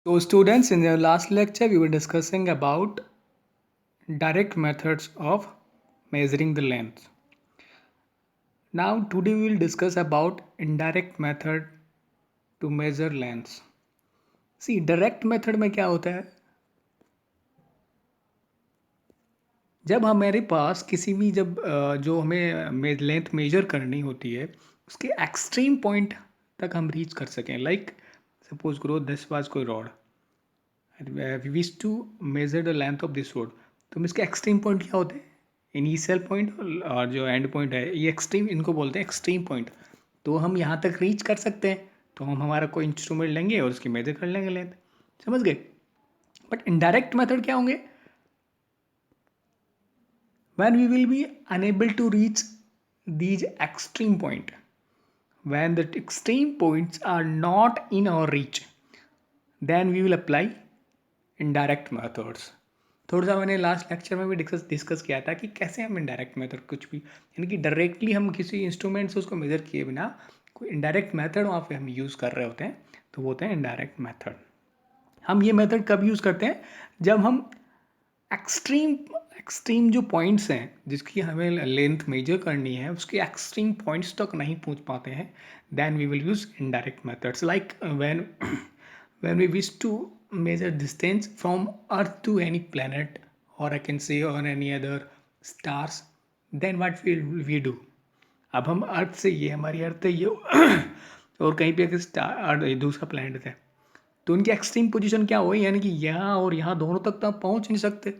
So, students, in the last lecture, we were discussing about direct methods of measuring the length. Now, today we will discuss about indirect method to measure lengths. See, direct method में क्या होता है? जब हमारे पास किसी भी जो हमें लेंथ मेजर करनी होती है, उसके एक्सट्रीम पॉइंट तक हम रीच कर सकें. लाइक सपोज करो दिस वाज कोई rod, we wish to measure the length of this road. तो हम इसके एक्सट्रीम पॉइंट क्या होते हैं? इनिशियल पॉइंट और जो एंड पॉइंट है, ये एक्सट्रीम, इनको बोलते हैं एक्सट्रीम पॉइंट. तो हम यहाँ तक रीच कर सकते हैं, तो हम हमारा कोई इंस्ट्रूमेंट लेंगे और उसकी मेजर कर लेंगे लेंथ. समझ गए? बट इनडायरेक्ट मेथड क्या होंगे? when we will be unable to reach these extreme point, when the extreme points are not in our reach, then we will apply indirect methods. थोड़ा सा मैंने लास्ट लेक्चर में भी discuss किया था कि कैसे हम इनडायरेक्ट मेथड कुछ भी, यानी कि डायरेक्टली हम किसी इंस्ट्रूमेंट से उसको मेजर किए बिना कोई इनडायरेक्ट मेथड वहाँ पे हम यूज़ कर रहे होते हैं, तो वो होते हैं इनडायरेक्ट मेथड. हम ये मेथड कब यूज़ करते हैं? जब हम एक्सट्रीम एक्सट्रीम जो पॉइंट्स हैं जिसकी हमें लेंथ मेजर करनी है, उसके एक्सट्रीम पॉइंट्स तक नहीं पहुंच पाते हैं, then we will use indirect methods. Like when we wish to measure distance from earth to any planet, or I can say on any other stars, then what will we do? अब हम अर्थ से, ये हमारी अर्थ है ये और कहीं पे अगर स्टार दूसरा प्लैनेट है, तो उनकी एक्सट्रीम पोजीशन क्या हुई, यानी कि यहाँ और यहाँ दोनों तक तो आप पहुँच नहीं सकते.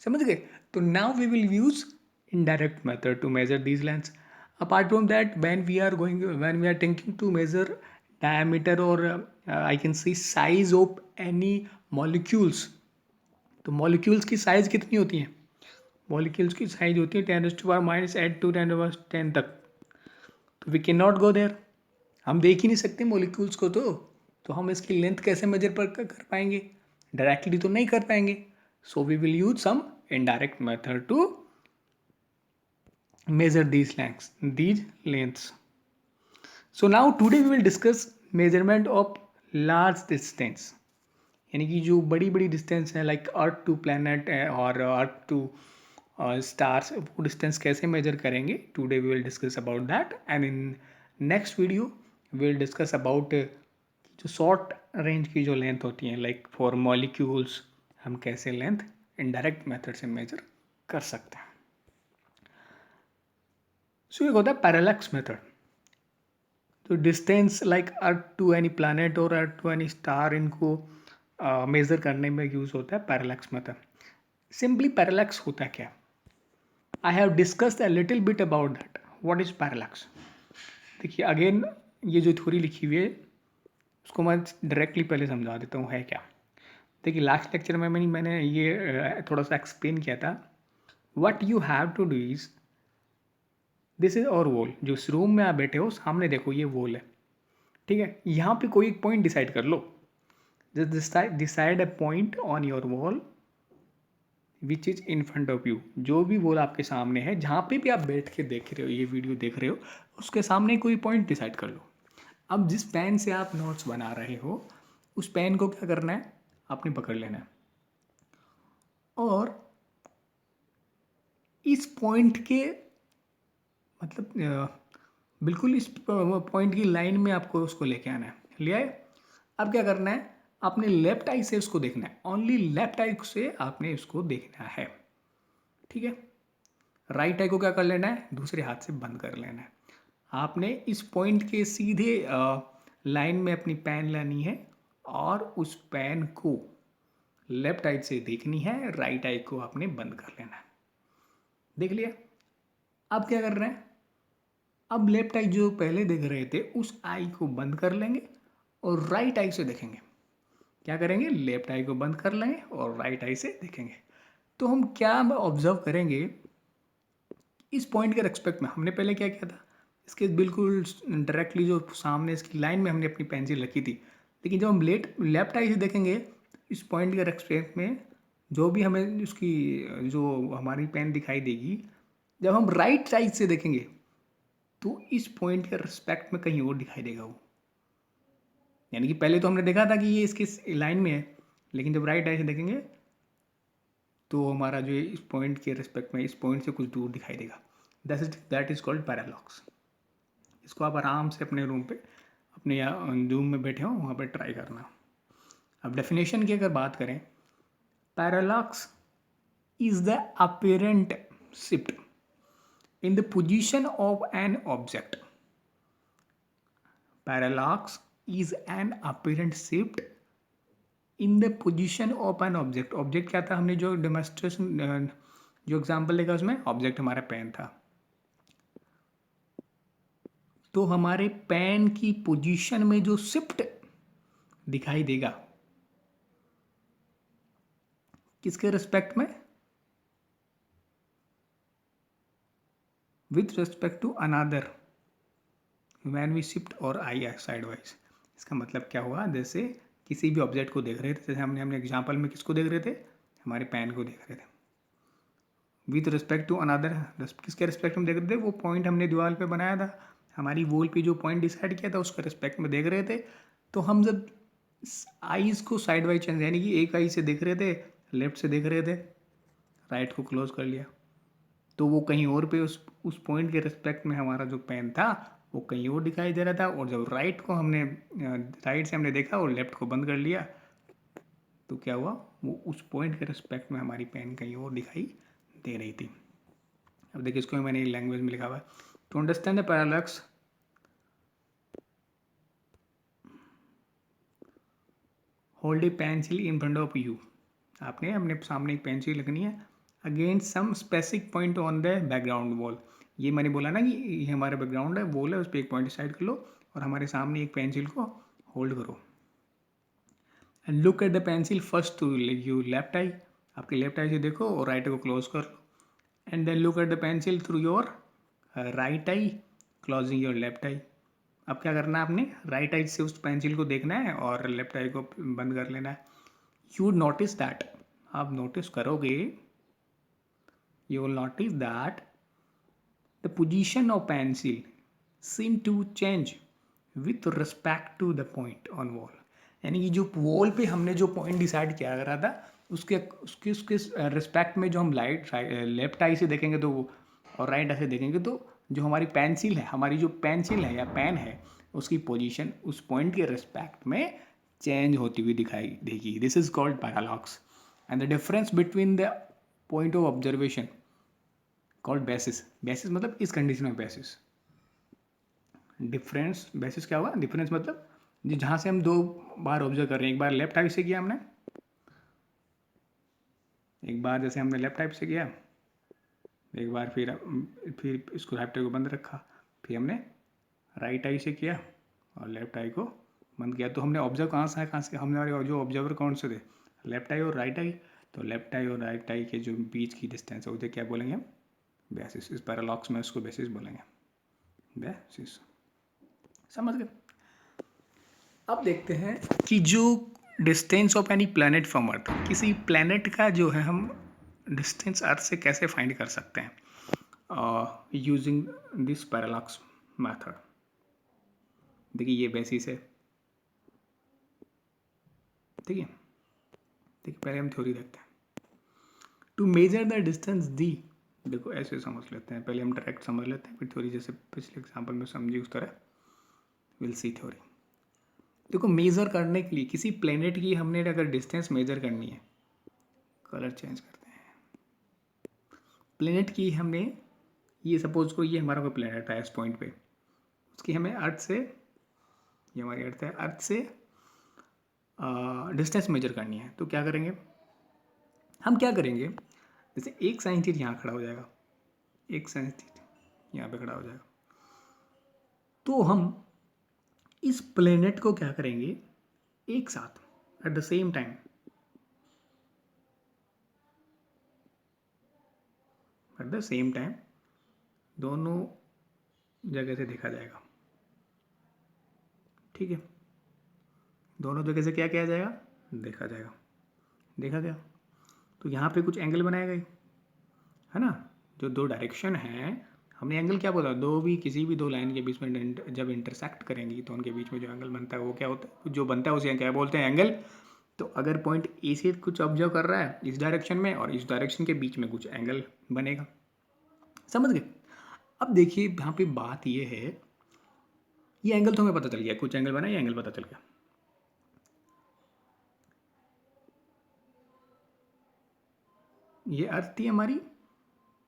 समझ गए? तो now we will use indirect method to measure these lengths. Apart from that, when we are thinking to measure diameter or I can say size of any molecules. तो molecules की साइज कितनी होती है? molecules की size होती है 10⁻⁻8 to 10⁻10 तक. तो we can not go there. हम देख ही नहीं सकते मोलिक्यूल्स को. तो हम इसकी लेंथ कैसे मेजर कर पाएंगे? डायरेक्टली तो नहीं कर पाएंगे. So we will use some indirect method to measure these lengths. So now today we will discuss measurement of large distance. यानी कि जो बड़ी बड़ी डिस्टेंस है, लाइक अर्थ टू प्लैनेट और अर्थ टू स्टार्स, वो डिस्टेंस कैसे मेजर करेंगे. Today we will discuss about that, and in next video we will discuss about जो शॉर्ट रेंज की जो लेंथ होती है, लाइक फॉर मॉलिक्यूल्स, हम कैसे लेंथ इनडायरेक्ट मेथड से मेजर कर सकते हैं. सो एक होता है पैरेलैक्स मेथड. तो distance like earth to any planet और अर्थ टू एनी स्टार, इनको मेज़र करने में यूज़ होता है पैरेलैक्स मेथड. सिंपली पैरेलैक्स होता है क्या? I have discussed a little bit about that. What is parallax? देखिए अगेन, ये जो थ्योरी लिखी हुई है उसको मैं डायरेक्टली पहले समझा देता हूँ है क्या. देखिए लास्ट लेक्चर में मैंने ये थोड़ा सा एक्सप्लेन किया था. What you have to do is, this is our wall. जो इस रूम में आप बैठे हो, सामने देखो ये वॉल है, ठीक है. यहाँ पे कोई एक पॉइंट डिसाइड कर लो. Just decide a point on your wall which is in front of you. जो भी वॉल आपके सामने है, जहाँ पे भी आप बैठ के देख रहे हो, ये वीडियो देख रहे हो, उसके सामने कोई पॉइंट डिसाइड कर लो. अब जिस पेन से आप नोट्स बना रहे हो, उस पेन को क्या करना है? आपने पकड़ लेना है और इस पॉइंट के मतलब बिल्कुल इस पॉइंट की लाइन में आपको उसको लेके आना है. ले आए? अब क्या करना है? आपने लेफ्ट आई से उसको देखना है. ओनली लेफ्ट आई से आपने उसको देखना है, ठीक है. राइट आई को क्या कर लेना है? दूसरे हाथ से बंद कर लेना है. आपने इस पॉइंट के सीधे लाइन में अपनी पेन लानी है और उस पेन को लेफ्ट आई से देखनी है, राइट आई को आपने बंद कर लेना है. देख लिया? अब क्या कर रहे हैं? अब लेफ्ट आई जो पहले देख रहे थे, उस आई को बंद कर लेंगे और राइट आई से देखेंगे. क्या करेंगे? लेफ्ट आई को बंद कर लेंगे और राइट आई से देखेंगे. तो हम क्या ऑब्जर्व करेंगे? इस पॉइंट के रेस्पेक्ट में हमने पहले क्या किया था? इसके बिल्कुल डायरेक्टली जो सामने इसकी लाइन में हमने अपनी पेंसिल रखी थी. लेकिन जब हम लेफ्ट आई से देखेंगे, इस पॉइंट के रेस्पेक्ट में जो भी हमें उसकी जो हमारी पेन दिखाई देगी, जब हम राइट साइड से देखेंगे तो इस पॉइंट के रिस्पेक्ट में कहीं और दिखाई देगा वो. यानी कि पहले तो हमने देखा था कि ये इसके लाइन में है, लेकिन जब राइट आई से देखेंगे तो हमारा जो इस पॉइंट के रिस्पेक्ट में इस पॉइंट से कुछ दूर दिखाई देगा। That is called parallax. इसको आप आराम से अपने रूम पे, अपने या रूम में बैठे हो वहाँ पे ट्राई करना। अब डेफिनेशन की अगर बात करें, parallax is the apparent shift in the position of an object. Parallax is an apparent shift in the position of an object. Object क्या था, हमने जो डेमोन्स्ट्रेशन जो एग्जाम्पल देखा उसमें ऑब्जेक्ट हमारा पेन था, तो हमारे पेन की पोजीशन में जो शिफ्ट दिखाई देगा किसके रिस्पेक्ट में, with respect to another when we shift or eye sideways। इसका मतलब क्या हुआ, जैसे किसी भी ऑब्जेक्ट को देख रहे थे, जैसे हमने एग्जांपल में किसको देख रहे थे, हमारे पेन को देख रहे थे, विथ रिस्पेक्ट टू अनदर, किसके रिस्पेक्ट में देख रहे थे, वो पॉइंट हमने दीवार पे बनाया था, हमारी वॉल पे जो पॉइंट डिसाइड किया था उसके रिस्पेक्ट में देख रहे थे। तो हम जब आईज को साइड वाइज चेंज, यानी कि एक आई से देख रहे थे, लेफ्ट से देख रहे थे, राइट को क्लोज कर लिया, तो वो कहीं और पे उस पॉइंट के रिस्पेक्ट में हमारा जो पेन था वो कहीं और दिखाई दे रहा था। और जब राइट को हमने राइट से हमने देखा और लेफ्ट को बंद कर लिया, तो क्या हुआ, वो उस पॉइंट के रिस्पेक्ट में हमारी पेन कहीं और दिखाई दे रही थी। अब देखिए इसको मैंने लैंग्वेज में लिखा हुआ है, to understand the parallax hold a pencil in front of you. आपने अपने सामने एक पेंसिल रखनी है against some specific point on the background wall. ये मैंने बोला ना कि ये हमारा बैकग्राउंड है, वॉल है, उस पर एक पॉइंट डिसाइड कर लो और हमारे सामने एक पेंसिल को होल्ड करो and look at the pencil first to you left eye, आपके लेफ्ट आई से देखो और राइट को क्लोज कर लो, and then look at the pencil through your right eye closing your left eye. अब क्या करना है, आपने राइट आई से उस पेंसिल को देखना है और लेफ्ट आई को बंद कर लेना है। यू नोटिस दैट, आप नोटिस करोगे, you will notice that the position of pencil seem to change with respect to the point on wall। यानी कि जो वॉल पे हमने जो पॉइंट डिसाइड किया करा था उसके उसके उसके रिस्पेक्ट में जो हम लेफ्ट आई से देखेंगे तो और राइट आई से देखेंगे तो जो हमारी पेंसिल है, हमारी जो पेंसिल है या पेन है, उसकी पोजीशन उस पॉइंट के रिस्पेक्ट में चेंज होती हुई दिखाई देगी। This is called parallax and the difference between the point of observation called basis. Basis मतलब इस कंडीशन में बेसिस, डिफरेंस बेसिस क्या हुआ, डिफरेंस मतलब जहाँ से हम दो बार ऑब्जर्व कर रहे हैं, एक बार लेफ्ट टाइप से किया हमने, एक बार जैसे हमने लेफ्ट टाइप से किया, एक बार फिर इसको लेफ्ट आई को बंद रखा, फिर हमने राइट आई से किया और लेफ्ट आई को बंद किया। तो हमने ऑब्जर्व कहाँ से हमने जो ऑब्जर्वर कौन से थे, लेफ्ट आई और राइट आई, तो लेफ्ट आई और राइट आई के जो बीच की डिस्टेंस है उसे क्या बोलेंगे हम, बेसिस। इस पैरालॉक्स में उसको बेसिस बोलेंगे, बेसिस। समझ गए। अब देखते हैं कि जो distance of any planet from earth, किसी प्लैनेट का जो है हम डिस्टेंस अर्थ से कैसे फाइंड कर सकते हैं यूजिंग दिस पैरालॉक्स मेथड। देखिए ये बेसिस है, ठीक है। देखिए पहले हम थ्योरी देखते हैं। टू मेजर द डिस्टेंस दी, देखो ऐसे समझ लेते हैं, पहले हम डायरेक्ट समझ लेते हैं फिर थ्योरी, जैसे पिछले एग्जाम्पल में समझी उस तरह विल सी थ्योरी। देखो मेज़र करने के लिए किसी प्लेनेट की हमने अगर डिस्टेंस मेज़र करनी है, कलर चेंज करते हैं, प्लेनेट की हमने, ये सपोज को ये हमारा कोई प्लेनेट है इस पॉइंट पे, उसकी हमें अर्थ से, ये हमारी अर्थ है, अर्थ से डिस्टेंस मेजर करनी है। तो क्या करेंगे, हम क्या करेंगे, जैसे एक साइन थीटा यहाँ खड़ा हो जाएगा, एक साइन थीटा यहाँ पे खड़ा हो जाएगा, तो हम इस प्लेनेट को क्या करेंगे, एक साथ at the same time, at the same time दोनों जगह से देखा जाएगा, ठीक है। दोनों जगह से क्या किया जाएगा, देखा जाएगा, देखा गया। तो यहाँ पे कुछ एंगल बनाए गए, है ना, जो दो डायरेक्शन है हमने एंगल क्या बोला, दो भी किसी भी दो लाइन के बीच में जब इंटरसेक्ट करेंगी तो उनके बीच में जो एंगल बनता है वो क्या होता है, जो बनता है उसे क्या बोलते हैं, एंगल। तो अगर पॉइंट ए से कुछ ऑब्जर्व कर रहा है इस डायरेक्शन में और इस डायरेक्शन के बीच में कुछ एंगल बनेगा, समझ गए। अब देखिए यहाँ पे बात ये है, ये एंगल तो हमें पता चल गया, कुछ एंगल बना, ये एंगल पता चल गया। ये अर्थ थी हमारी,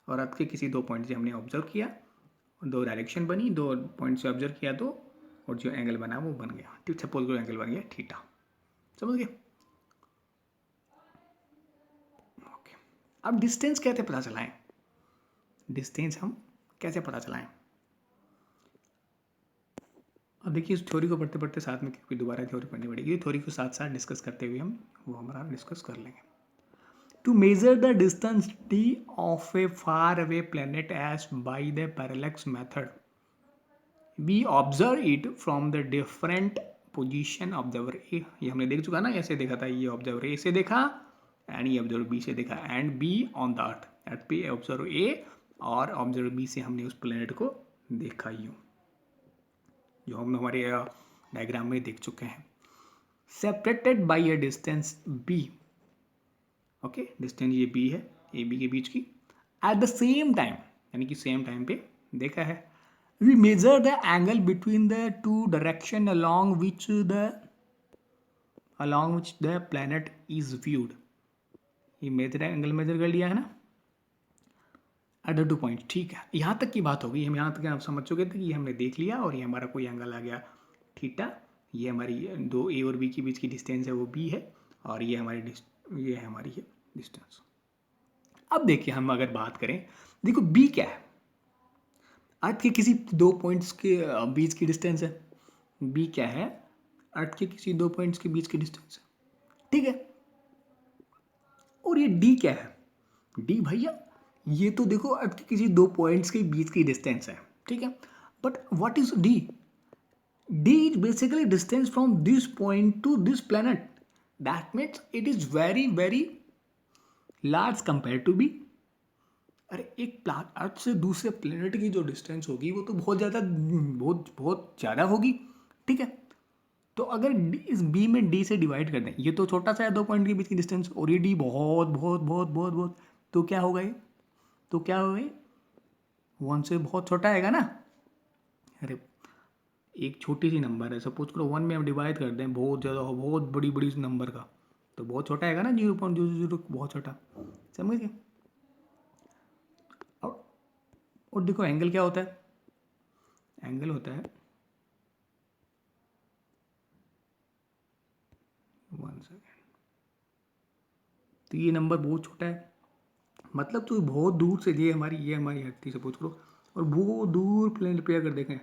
और अर्थ के किसी दो पॉइंट से हमने ऑब्जर्व किया, दो डायरेक्शन बनी, दो पॉइंट से ऑब्जर्व किया तो, और जो एंगल बना वो बन गया, ठीक, सपोज जो एंगल बन गया थीटा, समझ गए। ओके, अब डिस्टेंस कैसे पता चलाएं, डिस्टेंस हम कैसे पता चलाएं। अब देखिए इस थ्योरी को पढ़ते पढ़ते साथ में, क्योंकि दोबारा थ्योरी पढ़नी पड़ेगी, थ्योरी को साथ साथ डिस्कस करते हुए हम वो हमारा डिस्कस कर लेंगे। To measure the distance d of a far away planet as by the parallax method, we observe it from the different position observer A, ये हमने देख चुका ना, ऐसे देखा था, ये ऑब्जर्वर ए से देखा एंड ये ऑब्जर्वर बी से देखा, and B on the earth, earth पे ऑब्जर्वर ए और ऑब्जर्वर बी से हमने उस प्लेनेट को देखा, यूँ जो हम हमारे डायग्राम में देख चुके हैं। Separated by a distance B, okay, distance ये बी है ए बी के बीच की, एट द सेम टाइम, यानी कि सेम टाइम पे देखा है। We measure the angle between the two direction along which the planet is viewed, ये मेजर एंगल मेजर कर लिया है ना एट द टू पॉइंट, ठीक है, यहाँ तक की बात होगी, हम यहाँ तक आप समझ चुके थे कि ये हमने देख लिया, और ये हमारा कोई एंगल आ गया थीटा, ये हमारी दो ए और बी के बीच की डिस्टेंस है वो बी है, और ये हमारी ये है हमारी है डिस्टेंस। अब देखिए हम अगर बात करें, देखो बी क्या है, अर्थ के किसी दो पॉइंट्स के बीच की डिस्टेंस है, बी क्या है, अर्थ के किसी दो पॉइंट्स के बीच की डिस्टेंस है, ठीक है। और ये डी क्या है, डी भैया ये तो देखो अर्थ के किसी दो पॉइंट्स के बीच की डिस्टेंस है, ठीक है। But what is D, D is basically distance from this point to this planet, that means it is very very large compare to B. अरे एक अर्थ से दूसरे प्लेनेट की जो डिस्टेंस होगी वो तो बहुत ज़्यादा, बहुत बहुत ज़्यादा होगी, ठीक है। तो अगर इस बी में डी से डिवाइड कर दें, ये तो छोटा सा है दो पॉइंट के बीच की डिस्टेंस, और ये डी बहुत बहुत बहुत बहुत बहुत, तो क्या होगा ये, तो क्या होगा ये, वन से बहुत छोटा आएगा ना। अरे एक छोटी सी नंबर है, सपोज करो वन में हम डिवाइड कर दें बहुत ज़्यादा, बहुत बड़ी बड़ी नंबर का, तो बहुत छोटा आएगा ना, 0.00, बहुत छोटा, समझ गए। और देखो एंगल क्या होता है, एंगल होता है, वन सेकेंड, तो ये नंबर बहुत छोटा है, मतलब तो बहुत दूर से, ये हमारी हट्टी सपोज करो, और बहुत दूर प्लेन पे अगर देखें,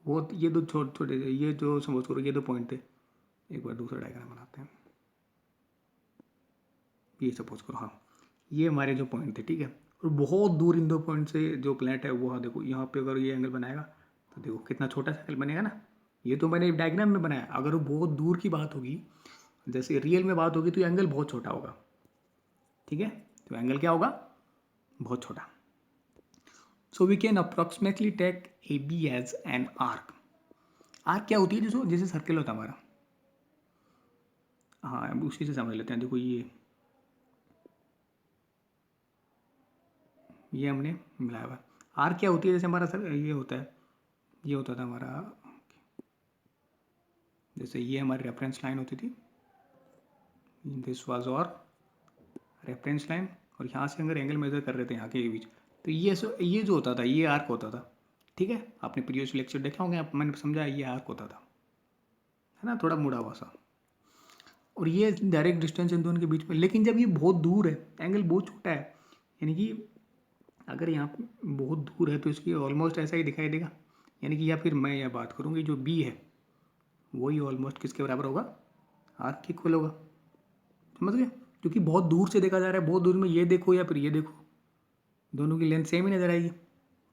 बहुत ये दो छोटे छोटे से, ये जो सपोज करो ये दो पॉइंट थे, एक बार दूसरा डायग्राम बनाते हैं, ये सपोज करो, हाँ ये हमारे जो पॉइंट थे, ठीक है, और बहुत दूर इन दो पॉइंट से जो प्लेनेट है वो, हाँ देखो यहाँ पे अगर ये एंगल बनाएगा तो देखो कितना छोटा सा एंगल बनेगा ना, ये तो मैंने डायग्राम में बनाया, अगर वो बहुत दूर की बात होगी, जैसे रियल में बात होगी, तो एंगल बहुत छोटा होगा, ठीक है, तो एंगल क्या होगा, बहुत छोटा। So we can approximately take A B as an arc, arc क्या होती है, जैसे जैसे सर्कल होता है हमारा, हाँ अब उसी से समझ लेते हैं, देखो ये हमने मिलाया हुआ, आर्क क्या होती है, जैसे हमारा सर ये होता है, ये होता था हमारा, जैसे ये हमारी रेफरेंस लाइन होती थी, दिस वाज और रेफरेंस लाइन, और यहाँ से अगर एंगल मेजर कर रहे थे यहाँ के बीच, तो ये जो होता था ये आर्क होता था, ठीक है, आपने प्रीवियस लेक्चर देखा होंगे, आप मैंने समझा ये आर्क होता था, है ना, थोड़ा मुड़ा हुआ सा, और ये डायरेक्ट डिस्टेंस इन दोनों के बीच में। लेकिन जब ये बहुत दूर है, एंगल बहुत छोटा है, यानी कि अगर यहाँ पे बहुत दूर है तो इसकी ऑलमोस्ट ऐसा ही दिखाई देगा, यानी कि या फिर मैं यह बात करूँगी जो बी है वही ऑलमोस्ट किसके बराबर होगा, आर्क के इक्वल होगा, समझ गए, क्योंकि बहुत दूर से देखा जा रहा है, बहुत दूर में ये देखो या फिर ये देखो, दोनों की लेंथ सेम ही नजर आएगी,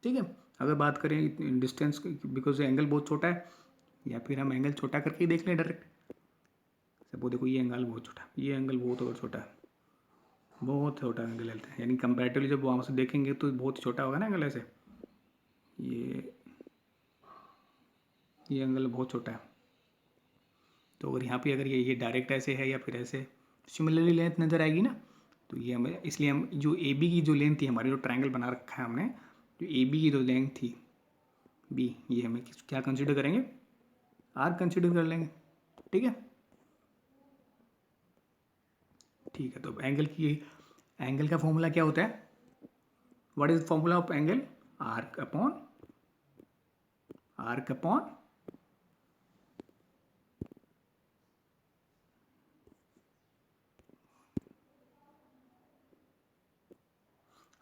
ठीक है। अगर बात करें डिस्टेंस, बिकॉज एंगल बहुत छोटा है, या फिर हम एंगल छोटा करके ही देख लें डायरेक्ट, सब देखो ये एंगल बहुत छोटा, ये एंगल बहुत और छोटा है, बहुत छोटा एंगल लेते हैं, यानी कंपैरेटिवली जब वहाँ से देखेंगे तो बहुत छोटा होगा ना एंगल ऐसे, ये एंगल बहुत छोटा है, तो अगर यहाँ पे अगर ये डायरेक्ट ऐसे है या फिर ऐसे सिमिलरली लेंथ नज़र आएगी ना, तो ये हमें, इसलिए हम जो ए बी की जो लेंथ थी हमारी, जो ट्रायंगल बना रखा है हमने, जो ए बी की जो लेंथ थी बी, ये हमें क्या कंसिडर करेंगे, आर कंसिडर कर लेंगे। ठीक है, ठीक है। तो एंगल का फॉर्मूला क्या होता है, what is formula of angle, arc upon arc upon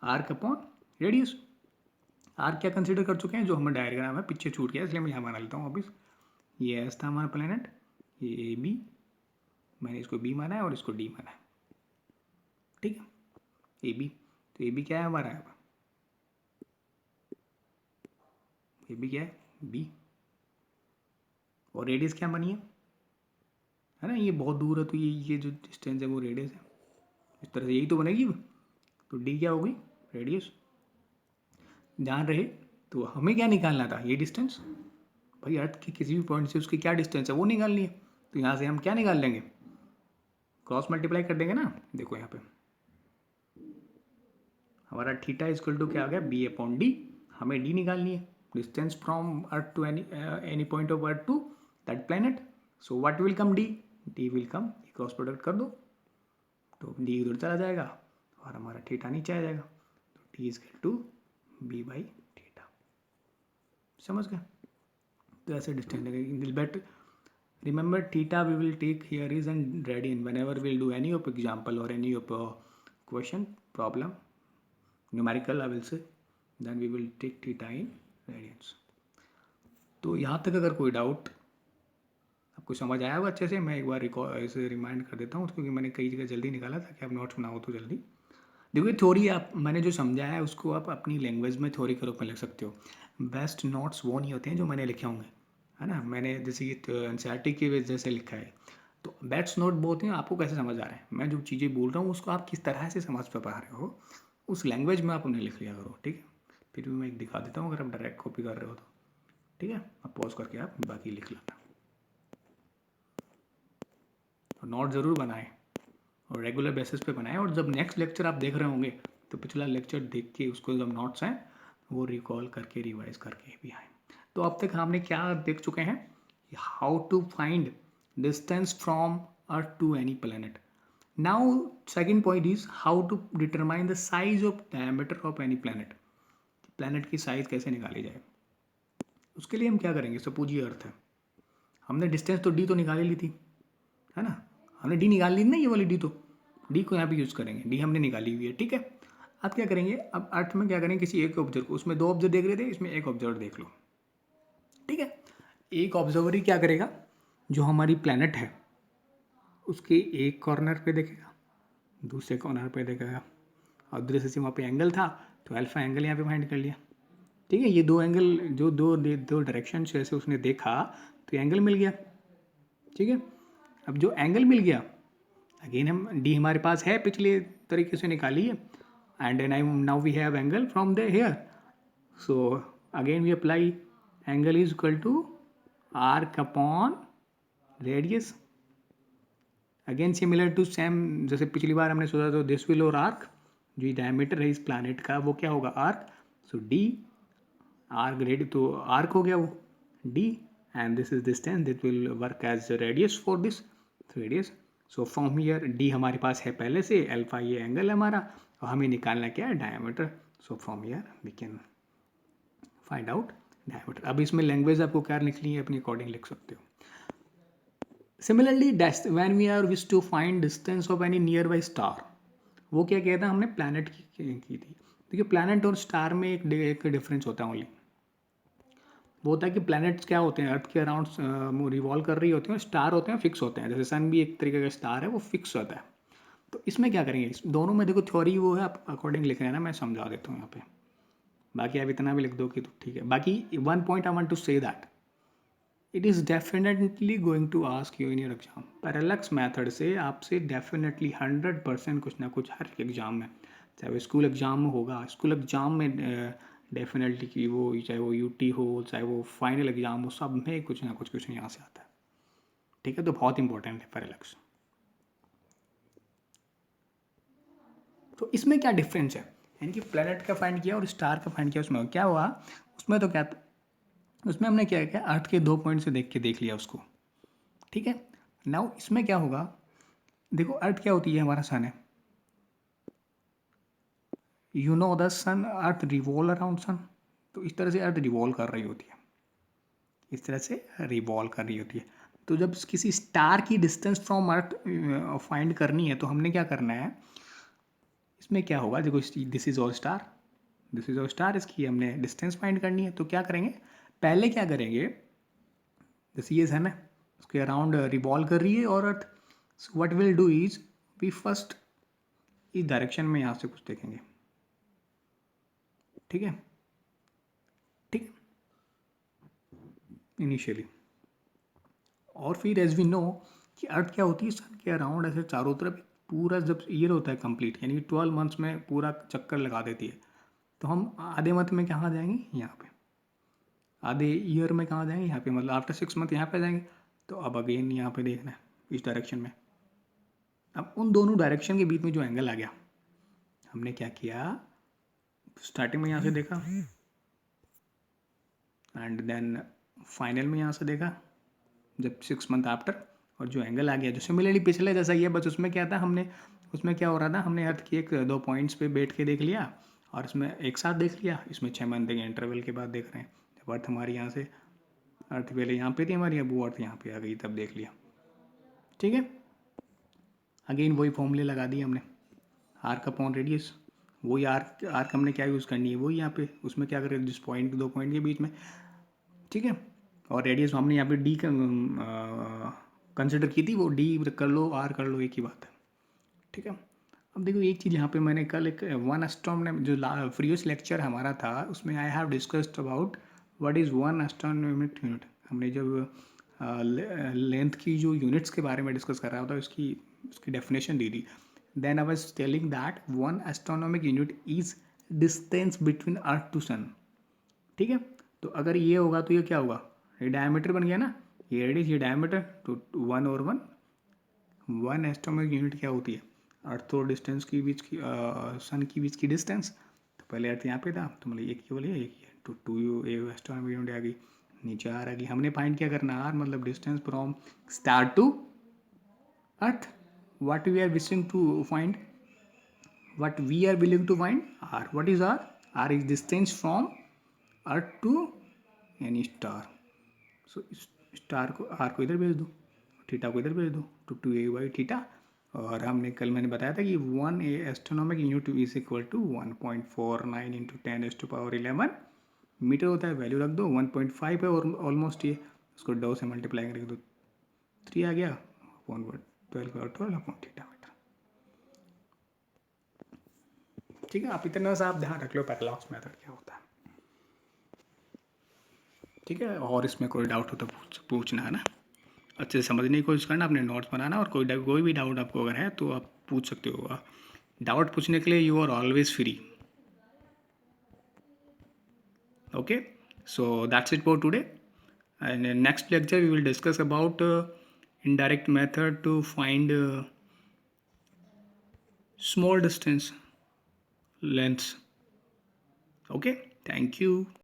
arc upon radius. Arc क्या कंसिडर कर चुके हैं, जो हमें डायग्राम है पीछे छूट गया, इसलिए मैं यहाँ बना लेता हूँ वापिस। ये एस था हमारा प्लेनेट, ये ए बी, मैंने इसको बी माना है और इसको डी माना है। ठीक है, ए बी, तो ए बी क्या है हमारा, ए बी क्या है बी, और रेडियस क्या बनी है ना, ये बहुत दूर है, तो ये जो डिस्टेंस है वो रेडियस है, इस तरह से यही तो बनेगी। तो डी क्या होगी, रेडियस। ध्यान रहे, तो हमें क्या निकालना था, ये डिस्टेंस, भाई अर्थ के किसी भी पॉइंट से उसकी क्या डिस्टेंस है वो निकालनी है। तो यहाँ से हम क्या निकाल लेंगे, क्रॉस मल्टीप्लाई कर देंगे ना। देखो यहाँ पे हमारा थीटा इक्वल टू क्या आ गया, बी अपॉन डी। हमें डी निकालनी है, distance from earth to any point of earth to that planet. So what will come, D will come, cross product कर दो तो डी उधर चला जाएगा और हमारा थीटा नीचे आ जाएगा। तो D equal to B by theta, समझ गए। तो ऐसे distance, but remember theta we will take here is in radian whenever we'll do any of example or any of question problem numerical I will say, then we will take theta in radians। तो यहाँ तक अगर कोई doubt आपको समझ आया होगा अच्छे से, मैं एक बार ऐसे रिमाइंड कर देता हूँ, क्योंकि मैंने कई जगह जल्दी निकाला था कि आप नोट्स बनाओ तो जल्दी। देखिए थ्योरी आप, मैंने जो समझाया है उसको आप अपनी लैंग्वेज में थ्योरी के रूप में लिख सकते हो। बेस्ट नोट्स वो नहीं होते हैं जो मैंने लिखे होंगे, है ना, मैंने जैसे कि एनसीईआरटी की वजह से लिखा है। तो बेस्ट नोट बोलते हैं आपको कैसे समझ आ रहा है, मैं जो चीज़ें बोल रहा हूँ उसको आप किस तरह से समझ पा रहे हो, उस लैंग्वेज में आप उन्हें लिख लिया करो। ठीक है, फिर भी मैं एक दिखा देता हूँ अगर आप डायरेक्ट कॉपी कर रहे हो तो। ठीक है, आप पॉज करके आप बाकी लिख लेना, और नोट ज़रूर बनाएं और रेगुलर बेसिस पे बनाएं। और जब नेक्स्ट लेक्चर आप देख रहे होंगे तो पिछला लेक्चर देख के उसको जब नोट्स हैं वो रिकॉल करके रिवाइज करके भी आए। तो अब तक हमने क्या देख चुके हैं, how to find distance from earth to any planet. Now second point is how to determine the size of diameter of any planet. Planet की साइज कैसे निकाली जाए, उसके लिए हम क्या करेंगे। सपोज ये अर्थ है, हमने डिस्टेंस तो डी तो निकाल ली थी, है ना, हमने डी निकाल ली ना, ये वाली डी, तो डी को यहाँ पे यूज़ करेंगे, डी हमने निकाली हुई है। ठीक है, अब क्या करेंगे, अब अर्थ में क्या करेंगे, किसी एक ऑब्जर्व को, उसमें 2 ऑब्जर्व देख रहे थे, इसमें एक ऑब्जर्व देख लो। ठीक है, एक ऑब्जर्वर ही क्या करेगा, जो हमारी प्लैनेट है उसके एक कॉर्नर पे देखेगा, दूसरे कॉर्नर पे देखेगा, और दूसरे से वहाँ पे एंगल था तो अल्फा एंगल यहाँ पे फाइंड कर लिया। ठीक है, ये 2 एंगल जो दो डायरेक्शन से ऐसे उसने देखा तो एंगल मिल गया। ठीक है, अब जो एंगल मिल गया, अगेन हम डी हमारे पास है पिछले तरीके से निकाली है, and now we have angle from the here. So again we apply angle is equal to arc upon radius. Again similar to same जैसे पिछली बार हमने सोचा तो दिस विल और आर्क, जो डायमीटर है इस प्लैनेट का वो क्या होगा, arc. So D arc ready, तो आर्क हो गया वो D, and this is distance that will work as radius for this radius. So from here D हमारे पास है पहले से, अल्फा ये एंगल है हमारा, और हमें निकालना क्या है, diameter. So from here we can find out diameter. अब इसमें लैंग्वेज आपको क्या लिखनी है अपनी अकॉर्डिंग लिख सकते हो। Similarly when we are wish to find distance of any nearby star, वो क्या किया था हमने, प्लैनेट की थी। देखिए प्लैनेट और स्टार में एक डिफरेंस होता है ओनली, वो होता है कि प्लैनेट्स क्या होते हैं, अर्थ के अराउंड रिवॉल्व कर रही होती हैं, स्टार होते हैं फिक्स होते हैं, जैसे सन भी एक तरीके का स्टार है, वो फिक्स होता है। तो इसमें क्या करेंगे, इस दोनों में देखो थ्योरी वो है, आप अकॉर्डिंग लिख रहे हैं ना, मैं समझा देता हूँ यहाँ पे, बाकी आप इतना भी लिख दो कि तो ठीक है। बाकी one point I want to say that it is definitely going to ask you in your exam, parallax method से आपसे डेफिनेटली 100% कुछ ना कुछ हर एग्जाम में, चाहे वो स्कूल एग्जाम में होगा, स्कूल एग्जाम में डेफिनेटली कि वो चाहे वो यूटी हो, चाहे वो फाइनल एग्जाम हो, सब में कुछ ना कुछ क्वेश्चन यहाँ से आता है। ठीक है, तो बहुत इंपॉर्टेंट है पैरेलक्स। तो इसमें क्या डिफरेंस है, यानी कि प्लेनेट का फाइंड किया और स्टार का फाइंड किया, उसमें क्या हुआ, उसमें तो क्या था, उसमें हमने क्या किया, अर्थ के 2 पॉइंट से देख लिया उसको। ठीक है, नाउ इसमें क्या होगा, देखो अर्थ क्या होती है, हमारा सन है, you know the sun, earth revolve around sun, तो इस तरह से अर्थ रिवॉल्व कर रही होती है, इस तरह से रिवॉल्व कर रही होती है। तो जब किसी स्टार की डिस्टेंस फ्रॉम अर्थ फाइंड करनी है, तो हमने क्या करना है, इसमें क्या होगा, देखो this is all star, this is all star, इसकी हमने डिस्टेंस फाइंड करनी है, तो क्या करेंगे, पहले क्या करेंगे, जैसे ये है ना, उसके अराउंड रिवॉल्व कर रही है और earth, so what will do is, we first इस डायरेक्शन में यहाँ से कुछ देखेंगे। ठीक है, ठीक है, इनिशियली, और फिर एज वी नो कि अर्थ क्या होती है, सन के अराउंड ऐसे चारों तरफ पूरा जब ईयर होता है कंप्लीट, यानी 12 मंथ्स में पूरा चक्कर लगा देती है, तो हम आधे मंथ में कहाँ जाएंगे, यहाँ पे, आधे ईयर में कहाँ जाएंगे, यहाँ पे, मतलब आफ्टर 6 मंथ यहाँ पे जाएंगे। तो अब अगेन यहाँ पे देखना है इस डायरेक्शन में, अब उन दोनों डायरेक्शन के बीच में जो एंगल आ गया, हमने क्या किया, स्टार्टिंग में यहाँ से देखा एंड देन फाइनल में यहाँ से देखा जब 6 मंथ आफ्टर, और जो एंगल आ गया जो सिमिलरली पिछले जैसा ही है, बस उसमें क्या था, हमने उसमें क्या हो रहा था, हमने अर्थ की एक 2 पॉइंट्स पे बैठ के देख लिया और इसमें एक साथ देख लिया, इसमें 6 मंथ के इंटरवल के बाद देख रहे हैं, जब अर्थ हमारी यहाँ से, अर्थ पहले यहाँ पे थी हमारी, अब वो अर्थ यहाँ पे आ गई, तब देख लिया। ठीक है, अगेन वही फॉर्मूले लगा दिए हमने, आर्क अपॉन रेडियस, वही आर्क आर्क हमने क्या यूज़ करनी है, वही यहाँ पे, उसमें क्या करें, जिस पॉइंट 2 पॉइंट के बीच में। ठीक है, और रेडियस हमने यहाँ पे डी कंसिडर की थी, वो डी कर लो, आर कर लो, एक ही बात है। ठीक है, अब देखो एक चीज़ यहाँ पे मैंने कल एक वन एस्ट्रोनॉमी जो प्रीवियस लेक्चर हमारा था, उसमें I have discussed about what is one astronomic unit. हमने जब लेंथ की जो यूनिट्स के बारे में डिस्कस कर रहा था, उसकी डेफिनेशन दी थी, then I was telling that one astronomic unit is distance between earth to sun. ठीक है, तो अगर ये होगा तो ये क्या होगा, ये डायमीटर बन गया ना, ये रेडियस, ये डायमीटर, तो वन और वन एस्ट्रोनॉमिक यूनिट क्या होती है, अर्थ और डिस्टेंस की बीच की, सन की बीच की डिस्टेंस। तो पहले अर्थ यहाँ पे था, तो मतलब एक केवल एक ही है, तो टू यू एस्ट्रोनॉमिक यूनिट आ गई, नीचे आर आ गई, हमने फाइंड क्या करना, आर मतलब distance from star to earth, what we are wishing to find, what we are willing to find, r, what is r is distance from earth to any star, so star को, are को इधर भेज दो, theta को इधर भेज दो, तो 2a/, थीटा, और हमने कल मैंने बताया था कि 1 astronomic unit is equal to 1.49 into 10⁻11 metre होता है, वैल्यू रख दो, 1.5 है और ऑलमोस्ट ये, उसको 2 से मल्टीप्लाई करके दो, 3 आ गया, 12 अपॉन थीटा मीटर। ठीक है, आप इतना सा आप ध्यान रख लो पैरालॉक्स मेथड क्या होता है। ठीक है, और इसमें कोई डाउट हो तो पूछना है ना, अच्छे से समझने की कोशिश करना, अपने नोट्स बनाना, और कोई भी डाउट आपको अगर है तो आप पूछ सकते हो, डाउट पूछने के लिए you are always free. Okay, so that's it for today, and in next lecture we will discuss about indirect method to find small distance lengths. Okay, thank you.